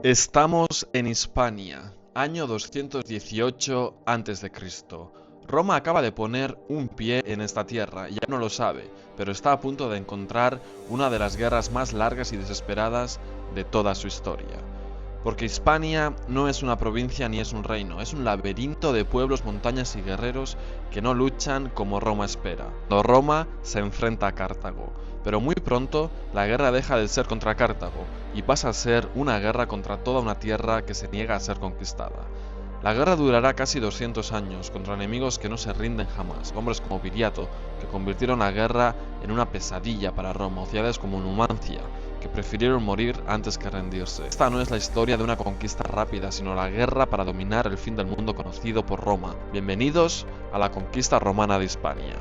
Estamos en Hispania, año 218 a.C. Roma acaba de poner un pie en esta tierra y ya no lo sabe, pero está a punto de encontrar una de las guerras más largas y desesperadas de toda su historia. Porque Hispania no es una provincia ni es un reino, es un laberinto de pueblos, montañas y guerreros que no luchan como Roma espera. Cuando Roma se enfrenta a Cartago, pero muy pronto la guerra deja de ser contra Cartago y pasa a ser una guerra contra toda una tierra que se niega a ser conquistada. La guerra durará casi 200 años contra enemigos que no se rinden jamás, hombres como Viriato, que convirtieron la guerra en una pesadilla para Roma, o ciudades como Numancia, que prefirieron morir antes que rendirse. Esta no es la historia de una conquista rápida, sino la guerra para dominar el fin del mundo conocido por Roma. Bienvenidos a la conquista romana de Hispania.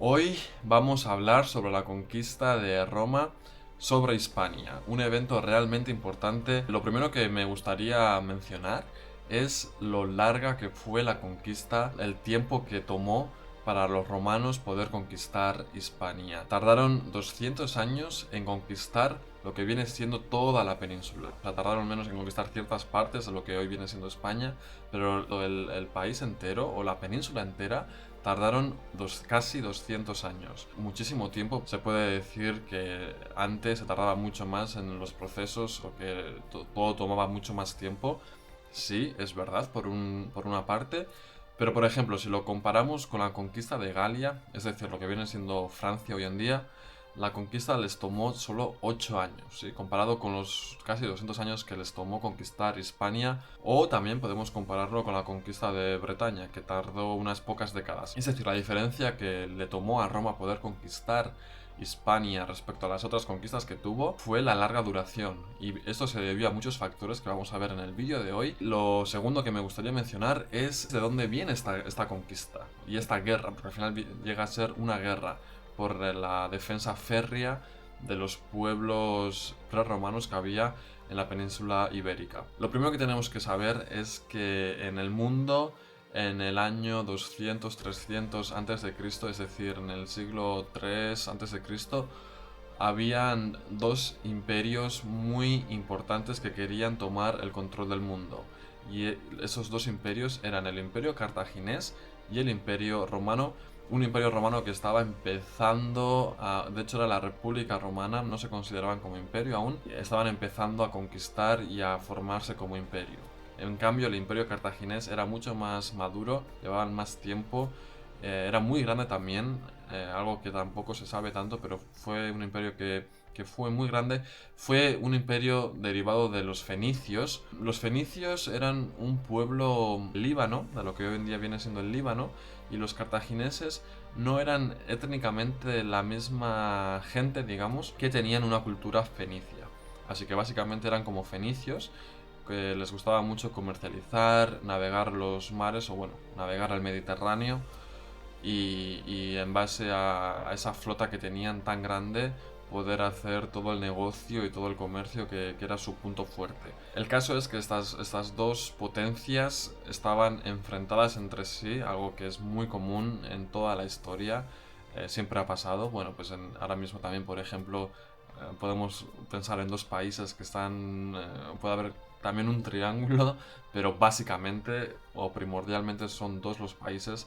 Hoy vamos a hablar sobre la conquista de Roma sobre Hispania, un evento realmente importante. Lo primero que me gustaría mencionar es lo larga que fue la conquista, el tiempo que tomó para los romanos poder conquistar Hispania. Tardaron 200 años en conquistar lo que viene siendo toda la península. O sea, tardaron menos en conquistar ciertas partes de lo que hoy viene siendo España, pero el país entero o la península entera tardaron casi 200 años. Muchísimo tiempo. Se puede decir que antes se tardaba mucho más en los procesos o que todo tomaba mucho más tiempo. Sí, es verdad, por una parte. Pero, por ejemplo, si lo comparamos con la conquista de Galia, es decir, lo que viene siendo Francia hoy en día, la conquista les tomó solo 8 años, ¿sí? Comparado con los casi 200 años que les tomó conquistar Hispania, o también podemos compararlo con la conquista de Bretaña, que tardó unas pocas décadas. Es decir, la diferencia que le tomó a Roma poder conquistar Hispania respecto a las otras conquistas que tuvo fue la larga duración, y esto se debió a muchos factores que vamos a ver en el vídeo de hoy. Lo segundo que me gustaría mencionar es de dónde viene esta conquista y esta guerra, porque al final llega a ser una guerra por la defensa férrea de los pueblos prerromanos que había en la península ibérica. Lo primero que tenemos que saber es que en el mundo, en el año 200-300 a.C., es decir, en el siglo 3 a.C., habían dos imperios muy importantes que querían tomar el control del mundo. Y esos dos imperios eran el imperio cartaginés y el imperio romano. Un imperio romano que estaba empezando de hecho era la República Romana, no se consideraban como imperio aún, estaban empezando a conquistar y a formarse como imperio. En cambio, el imperio cartaginés era mucho más maduro, llevaban más tiempo, era muy grande también, algo que tampoco se sabe tanto, pero fue un imperio que fue muy grande. Fue un imperio derivado de los fenicios. Los fenicios eran un pueblo líbano, de lo que hoy en día viene siendo el Líbano, y los cartagineses no eran étnicamente la misma gente, digamos, que tenían una cultura fenicia. Así que básicamente eran como fenicios, que les gustaba mucho comercializar, navegar los mares, o bueno, navegar al Mediterráneo, y en base a esa flota que tenían tan grande, poder hacer todo el negocio y todo el comercio que era su punto fuerte. El caso es que estas dos potencias estaban enfrentadas entre sí, algo que es muy común en toda la historia, siempre ha pasado. Bueno, pues ahora mismo también, por ejemplo, podemos pensar en dos países que están, puede haber también un triángulo, pero básicamente o primordialmente son dos los países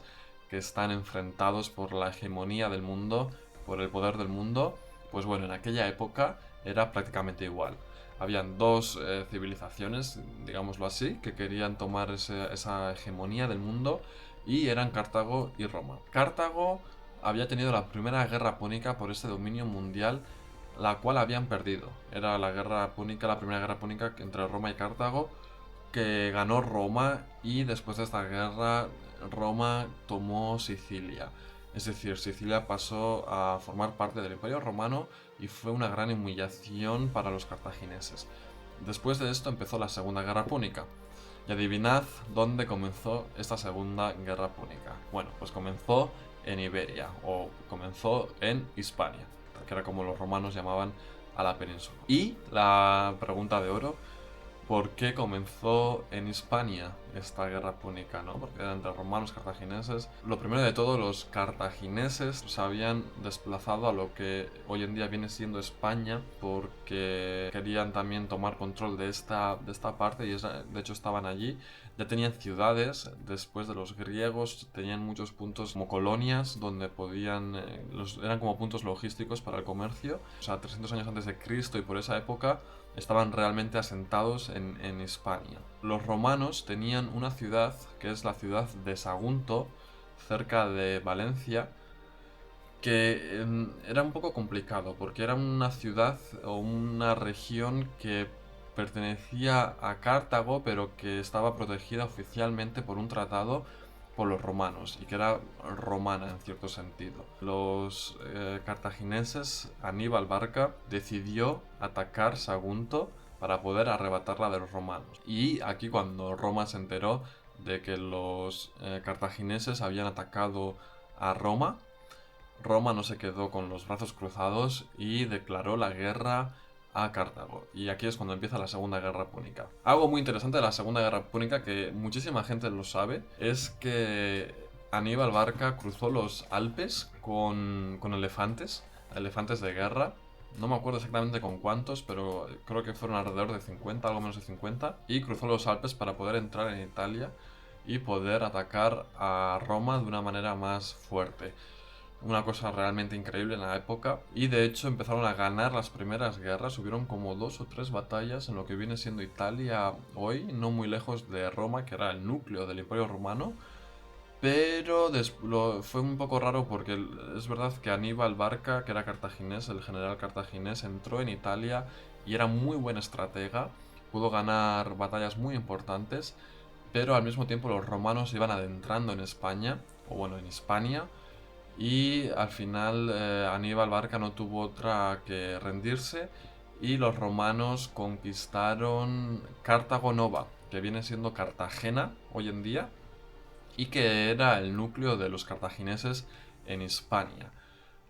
que están enfrentados por la hegemonía del mundo, por el poder del mundo. Pues bueno, en aquella época era prácticamente igual. Habían dos civilizaciones, digámoslo así, que querían tomar esa hegemonía del mundo, y eran Cartago y Roma. Cartago había tenido la primera guerra púnica por ese dominio mundial, la cual habían perdido. Era la guerra púnica, la primera guerra púnica entre Roma y Cartago, que ganó Roma, y después de esta guerra Roma tomó Sicilia. Es decir, Sicilia pasó a formar parte del Imperio Romano y fue una gran humillación para los cartagineses. Después de esto empezó la Segunda Guerra Púnica. Y adivinad dónde comenzó esta Segunda Guerra Púnica. Bueno, pues comenzó en Iberia, o comenzó en Hispania, que era como los romanos llamaban a la península. Y la pregunta de oro: ¿por qué comenzó en Hispania? esta guerra púnica, ¿no? Porque eran entre romanos y cartagineses. Lo primero de todo, los cartagineses se habían desplazado a lo que hoy en día viene siendo España, porque querían también tomar control de esta parte, y de hecho estaban allí. Ya tenían ciudades después de los griegos, tenían muchos puntos como colonias donde podían, eran como puntos logísticos para el comercio. O sea, 300 años antes de Cristo, y por esa época estaban realmente asentados en Hispania. Los romanos tenían una ciudad, que es la ciudad de Sagunto, cerca de Valencia, que era un poco complicado, porque era una ciudad o una región que pertenecía a Cartago, pero que estaba protegida oficialmente por un tratado por los romanos, y que era romana en cierto sentido. Los cartagineses, Aníbal Barca, decidió atacar Sagunto para poder arrebatarla de los romanos. Y aquí, cuando Roma se enteró de que los cartagineses habían atacado a Roma, Roma no se quedó con los brazos cruzados y declaró la guerra a Cartago. Y aquí es cuando empieza la Segunda Guerra Púnica. Algo muy interesante de la Segunda Guerra Púnica, que muchísima gente lo sabe, es que Aníbal Barca cruzó los Alpes con elefantes, elefantes de guerra. No me acuerdo exactamente con cuántos, pero creo que fueron alrededor de 50, algo menos de 50. Y cruzó los Alpes para poder entrar en Italia y poder atacar a Roma de una manera más fuerte. Una cosa realmente increíble en la época. Y de hecho empezaron a ganar las primeras guerras. Hubieron como 2 o 3 batallas en lo que viene siendo Italia hoy, no muy lejos de Roma, que era el núcleo del Imperio Romano. Pero fue un poco raro, porque es verdad que Aníbal Barca, que era cartaginés, el general cartaginés, entró en Italia y era muy buen estratega. Pudo ganar batallas muy importantes, pero al mismo tiempo los romanos se iban adentrando en España, o bueno, en Hispania. Y al final Aníbal Barca no tuvo otra que rendirse, y los romanos conquistaron Cartago Nova, que viene siendo Cartagena hoy en día, y que era el núcleo de los cartagineses en Hispania.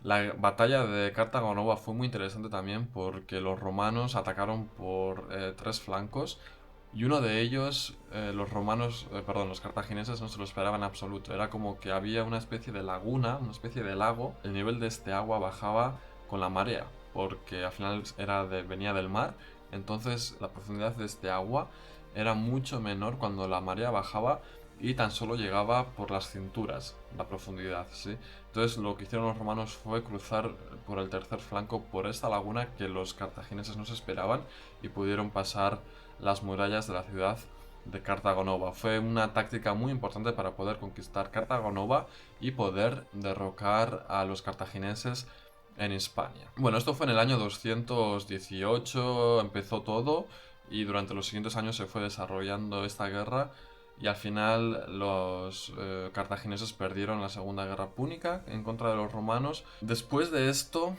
La batalla de Cartago Nova fue muy interesante también, porque los romanos atacaron por 3 flancos, y uno de ellos, los cartagineses no se lo esperaban en absoluto. Era como que había una especie de laguna, una especie de lago. El nivel de este agua bajaba con la marea, porque al final venía del mar. Entonces la profundidad de este agua era mucho menor cuando la marea bajaba, y tan solo llegaba por las cinturas la profundidad, ¿sí? Entonces lo que hicieron los romanos fue cruzar por el tercer flanco por esta laguna, que los cartagineses no se esperaban, y pudieron pasar las murallas de la ciudad de Cartago Nova. Fue una táctica muy importante para poder conquistar Cartago Nova y poder derrocar a los cartagineses en Hispania. Bueno, esto fue en el año 218, empezó todo, y durante los siguientes años se fue desarrollando esta guerra, y al final los cartagineses perdieron la Segunda Guerra Púnica en contra de los romanos. Después de esto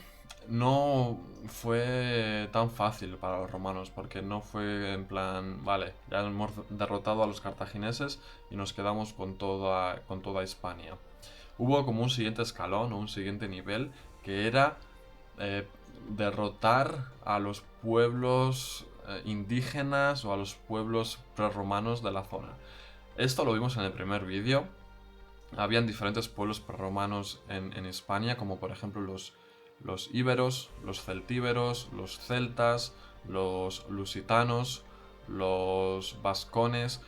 no fue tan fácil para los romanos, porque no fue en plan, vale, ya hemos derrotado a los cartagineses y nos quedamos con toda Hispania. Hubo como un siguiente escalón o un siguiente nivel, que era derrotar a los pueblos indígenas, o a los pueblos prerromanos de la zona. Esto lo vimos en el primer vídeo. Habían diferentes pueblos prerromanos en Hispania, como por ejemplo los íberos, los celtíberos, los celtas, los lusitanos, los vascones,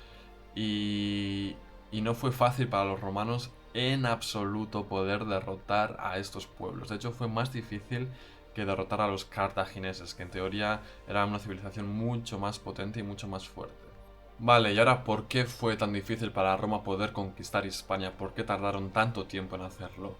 y no fue fácil para los romanos en absoluto poder derrotar a estos pueblos. De hecho, fue más difícil que derrotar a los cartagineses, que en teoría era una civilización mucho más potente y mucho más fuerte. Vale, y ahora, ¿por qué fue tan difícil para Roma poder conquistar Hispania? ¿Por qué tardaron tanto tiempo en hacerlo?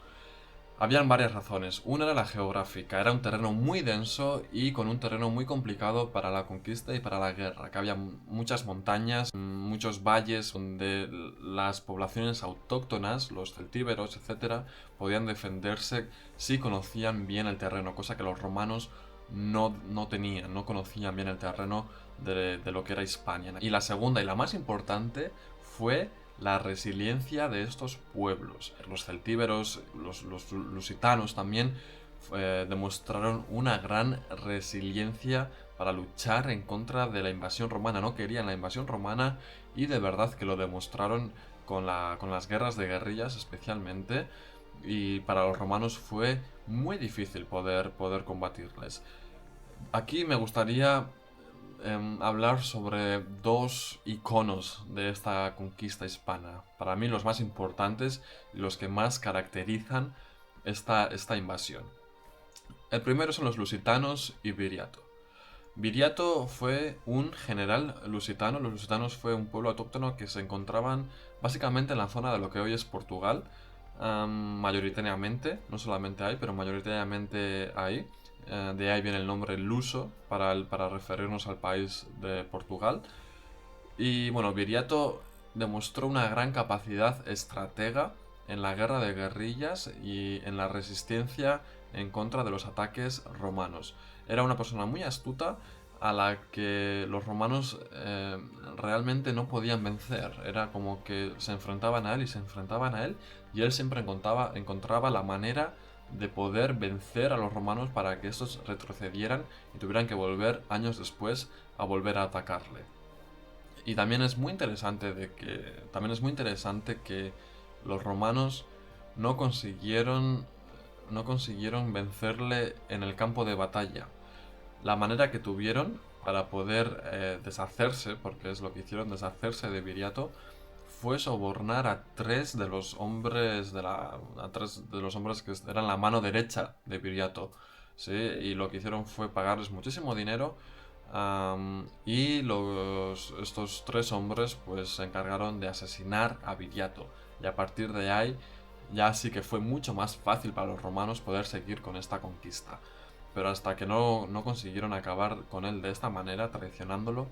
Habían varias razones. Una era la geográfica. Era un terreno muy denso y con un terreno muy complicado para la conquista y para la guerra, que había muchas montañas, muchos valles donde las poblaciones autóctonas, los celtíberos, etcétera, podían defenderse si conocían bien el terreno, cosa que los romanos no tenían, no conocían bien el terreno de lo que era Hispania. Y la segunda y la más importante fue la resiliencia de estos pueblos. Los celtíberos, los lusitanos también, demostraron una gran resiliencia para luchar en contra de la invasión romana. No querían la invasión romana y de verdad que lo demostraron con las guerras de guerrillas especialmente. Y para los romanos fue muy difícil poder combatirles. Aquí me gustaría hablar sobre dos iconos de esta conquista hispana. Para mí los más importantes y los que más caracterizan esta invasión. El primero son los lusitanos y Viriato. Viriato fue un general lusitano. Los lusitanos fue un pueblo autóctono que se encontraban básicamente en la zona de lo que hoy es Portugal, mayoritariamente, no solamente hay, pero mayoritariamente hay. De ahí viene el nombre luso para referirnos al país de Portugal. Y bueno, Viriato demostró una gran capacidad estratega en la guerra de guerrillas y en la resistencia en contra de los ataques romanos. Era una persona muy astuta a la que los romanos realmente no podían vencer. Era como que se enfrentaban a él y se enfrentaban a él y él siempre encontraba la manera de poder vencer a los romanos para que estos retrocedieran y tuvieran que volver años después a volver a atacarle. Y también es muy interesante que los romanos no consiguieron no consiguieron vencerle en el campo de batalla. La manera que tuvieron para poder deshacerse, porque es lo que hicieron, deshacerse de Viriato, fue sobornar a tres de los hombres que eran la mano derecha de Viriato, ¿sí? Y lo que hicieron fue pagarles muchísimo dinero. Y estos tres hombres pues se encargaron de asesinar a Viriato. Y a partir de ahí ya sí que fue mucho más fácil para los romanos poder seguir con esta conquista. Pero hasta que no consiguieron acabar con él de esta manera, traicionándolo,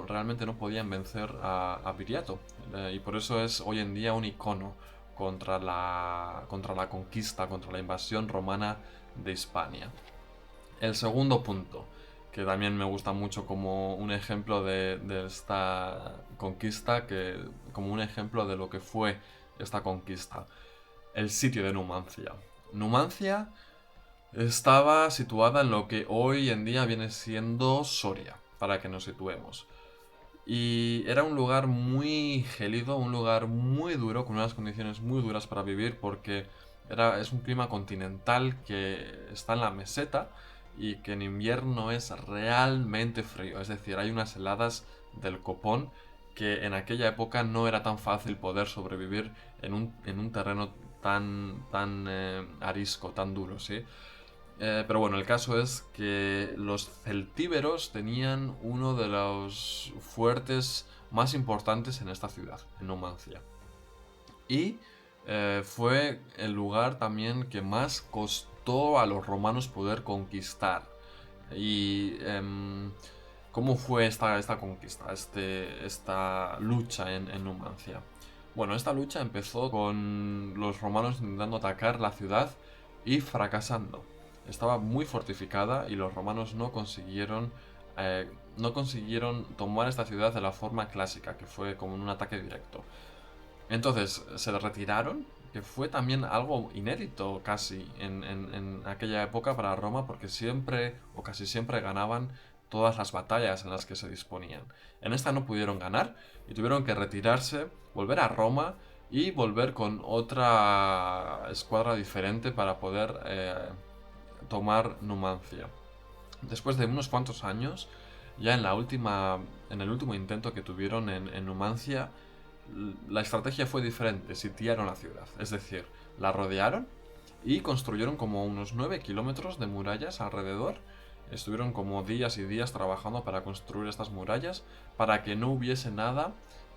realmente no podían vencer a Viriato. Y por eso es hoy en día un icono contra la conquista, contra la invasión romana de Hispania. El segundo punto, que también me gusta mucho como un ejemplo de esta conquista, como un ejemplo de lo que fue esta conquista. El sitio de Numancia. Numancia estaba situada en lo que hoy en día viene siendo Soria, para que nos situemos. Y era un lugar muy gélido, un lugar muy duro, con unas condiciones muy duras para vivir, porque es un clima continental que está en la meseta y que en invierno es realmente frío. Es decir, hay unas heladas del copón que en aquella época no era tan fácil poder sobrevivir en un terreno tan arisco, tan duro, ¿sí? Pero bueno, el caso es que los celtíberos tenían uno de los fuertes más importantes en esta ciudad, en Numancia. Y fue el lugar también que más costó a los romanos poder conquistar. Y ¿cómo fue esta conquista, esta lucha en Numancia? Bueno, esta lucha empezó con los romanos intentando atacar la ciudad y fracasando. Estaba muy fortificada y los romanos no consiguieron tomar esta ciudad de la forma clásica, que fue como un ataque directo. Entonces se retiraron, que fue también algo inédito casi en aquella época para Roma, porque siempre o casi siempre ganaban todas las batallas en las que se disponían. En esta no pudieron ganar y tuvieron que retirarse, volver a Roma y volver con otra escuadra diferente para poder tomar Numancia. Después de unos cuantos años, ya en el último intento que tuvieron en Numancia, la estrategia fue diferente, sitiaron la ciudad, es decir, la rodearon y construyeron como unos 9 kilómetros de murallas alrededor. Estuvieron como días y días trabajando para construir estas murallas para que no hubiese nada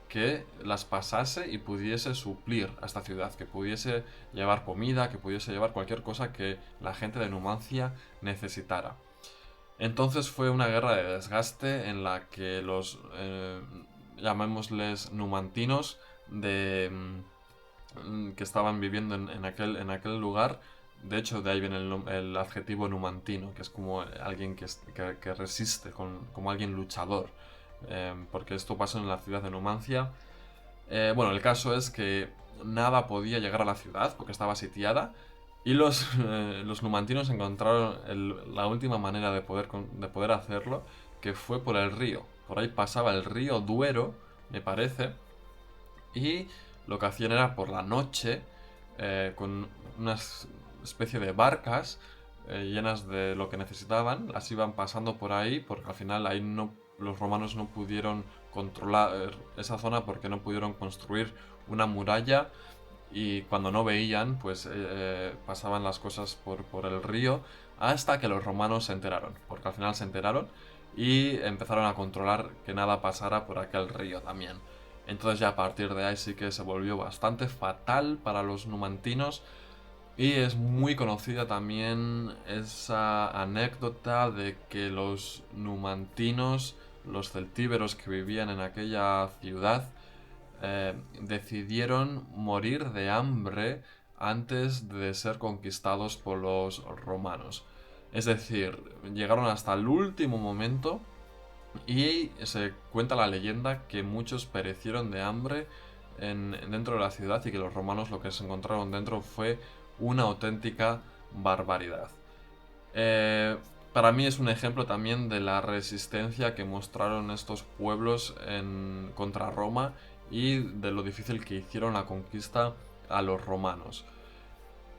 que las pasase y pudiese suplir a esta ciudad, que pudiese llevar comida, que pudiese llevar cualquier cosa que la gente de Numancia necesitara. Entonces fue una guerra de desgaste en la que los, llamémosles numantinos, que estaban viviendo en aquel lugar. De hecho, de ahí viene el adjetivo numantino, que es como alguien que resiste, como alguien luchador. Porque esto pasó en la ciudad de Numancia. Bueno, el caso es que nada podía llegar a la ciudad porque estaba sitiada. Y los numantinos encontraron la última manera de poder hacerlo, que fue por el río. Por ahí pasaba el río Duero, me parece, y lo que hacían era por la noche, con una especie de barcas llenas de lo que necesitaban, las iban pasando por ahí, porque al final ahí los romanos no pudieron controlar esa zona porque no pudieron construir una muralla, y cuando no veían, pues pasaban las cosas por el río hasta que los romanos se enteraron, porque al final se enteraron y empezaron a controlar que nada pasara por aquel río también. Entonces ya a partir de ahí sí que se volvió bastante fatal para los numantinos, y es muy conocida también esa anécdota de que los numantinos, los celtíberos que vivían en aquella ciudad, decidieron morir de hambre antes de ser conquistados por los romanos. Es decir, llegaron hasta el último momento y se cuenta la leyenda que muchos perecieron de hambre dentro de la ciudad, y que los romanos lo que se encontraron dentro fue una auténtica barbaridad. Eh, para mí es un ejemplo también de la resistencia que mostraron estos pueblos contra Roma, y de lo difícil que hicieron la conquista a los romanos.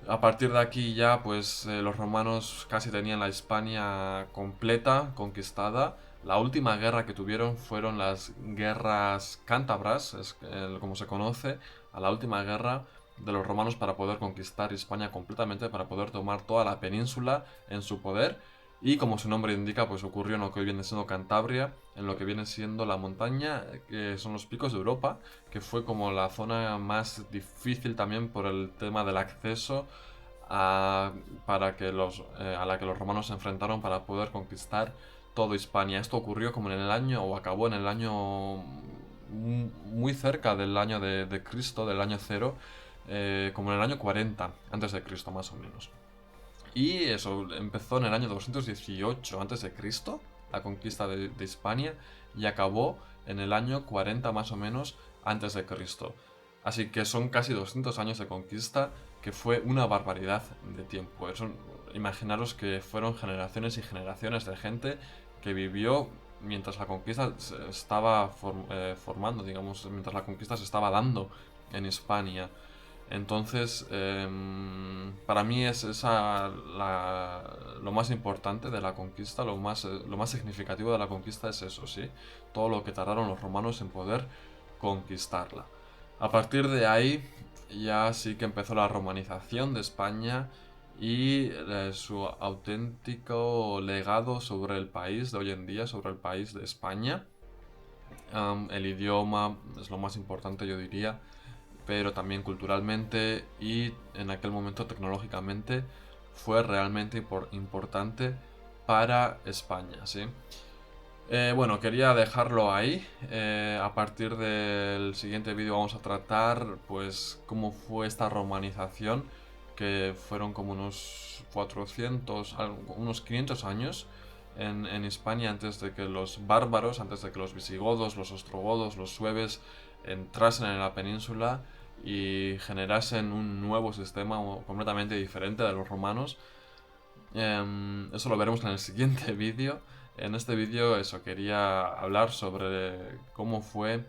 A partir de aquí ya, pues los romanos casi tenían la Hispania completa, conquistada. La última guerra que tuvieron fueron las guerras cántabras, es como se conoce, a la última guerra de los romanos para poder conquistar Hispania completamente, para poder tomar toda la península en su poder. Y como su nombre indica, pues ocurrió en lo que hoy viene siendo Cantabria, en lo que viene siendo la montaña, que son los picos de Europa, que fue como la zona más difícil también por el tema del acceso a, a la que los romanos se enfrentaron para poder conquistar toda Hispania. Esto ocurrió como en el año, o acabó en el año muy cerca del año de Cristo, del año cero, como en el año 40 antes de Cristo más o menos. Y eso empezó en el año 218 a.C., la conquista de Hispania, y acabó en el año 40 más o menos antes de Cristo. Así que son casi 200 años de conquista, que fue una barbaridad de tiempo. Imaginaros que fueron generaciones y generaciones de gente que vivió mientras la conquista se estaba formando, digamos, mientras la conquista se estaba dando en Hispania. Entonces, para mí es lo más importante de la conquista, lo más significativo de la conquista es eso, ¿sí? Todo lo que tardaron los romanos en poder conquistarla. A partir de ahí, ya sí que empezó la romanización de España y su auténtico legado sobre el país de hoy en día, sobre el país de España. El idioma es lo más importante, yo diría, pero también culturalmente y en aquel momento tecnológicamente fue realmente importante para España, ¿sí? Bueno, quería dejarlo ahí. A partir del siguiente vídeo vamos a tratar pues cómo fue esta romanización, que fueron como unos 400, unos 500 años en Hispania, antes de que los bárbaros, antes de que los visigodos, los ostrogodos, los sueves entrasen en la península y generasen un nuevo sistema completamente diferente de los romanos. Eso lo veremos en el siguiente vídeo. En este vídeo eso, quería hablar sobre cómo fue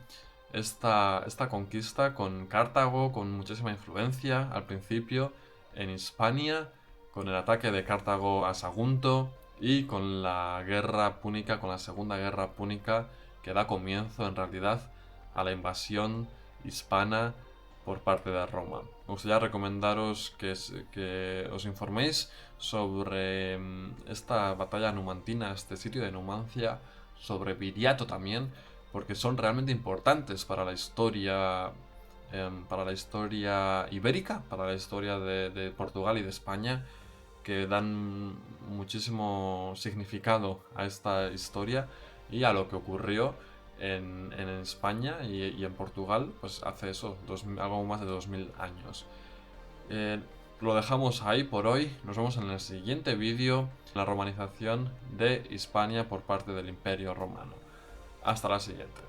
esta conquista con Cartago, con muchísima influencia al principio en Hispania, con el ataque de Cartago a Sagunto y con la guerra púnica, con la segunda guerra púnica, que da comienzo en realidad a la invasión hispana por parte de Roma. Me gustaría recomendaros que os informéis sobre esta batalla numantina, este sitio de Numancia, sobre Viriato también, porque son realmente importantes para la historia ibérica, para la historia de Portugal y de España, que dan muchísimo significado a esta historia y a lo que ocurrió en España y en Portugal, pues hace eso, algo más de 2000 años. Lo dejamos ahí por hoy. Nos vemos en el siguiente vídeo, la romanización de Hispania por parte del Imperio Romano. Hasta la siguiente.